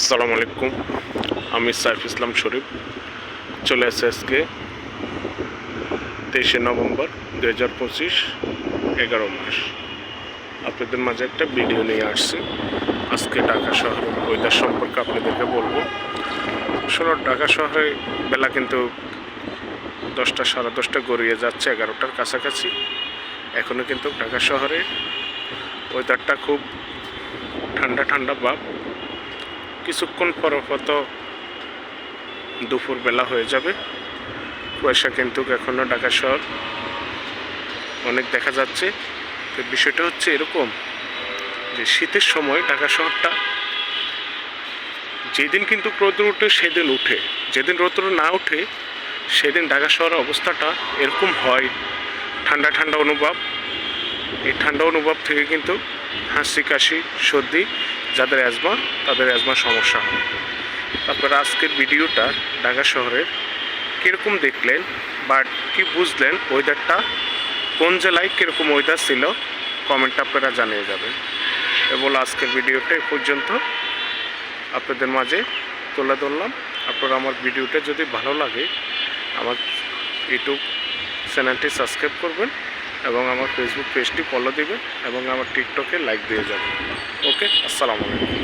আসসালামু আলাইকুম। আমি সাইফ ইসলাম শরীফ চলে এসে আজকে 23শে নভেম্বর 2025 11 মাস আপনাদের মাঝে একটা ভিডিও নিয়ে আসছি। আজকে ঢাকা শহরের ওয়েদার সম্পর্কে আপনাদেরকে বলবো। আসলে ঢাকা শহরে বেলা কিন্তু 10টা সাড়ে 10টা গড়িয়ে যাচ্ছে, 11টার কাছাকাছি। এখনও কিন্তু ঢাকা শহরে ওয়েদারটা খুব ঠান্ডা ঠান্ডা ভাব। কিছুক্ষণ পর হয়তো দুপুরবেলা হয়ে যাবে। কুয়াশা কিন্তু এখনও ঢাকা শহর অনেক দেখা যাচ্ছে। তো বিষয়টা হচ্ছে এরকম যে শীতের সময় ঢাকা শহরটা যেদিন কিন্তু রৌদ্র উঠে সেদিন উঠে, যেদিন রৌদ্র না উঠে সেদিন ঢাকা শহরের অবস্থাটা এরকম হয়, ঠান্ডা ঠান্ডা অনুভব। এই ঠান্ডা অনুভব থেকে কিন্তু হাঁচি কাশি সর্দি, যাদের অ্যাজমা তাদের অ্যাজমা সমস্যা হয়। তারপরে আজকের ভিডিওটা ঢাকা শহরের কীরকম দেখলেন বা কী বুঝলেন, ওয়েদারটা কোন জেলায় কীরকম ওয়েদার ছিল, কমেন্টটা আপনারা জানিয়ে যাবেন। এবং আজকের ভিডিওটা এ পর্যন্ত আপনাদের মাঝে তুলে ধরলাম। আপনারা আমার ভিডিওটা যদি ভালো লাগে আমার ইউটিউব চ্যানেলটি সাবস্ক্রাইব করবেন এবং আমার ফেসবুক পেজটি ফলো দিবেন এবং আমার টিকটকে লাইক দিয়ে যাবেন। ওকে, আসসালামু আলাইকুম।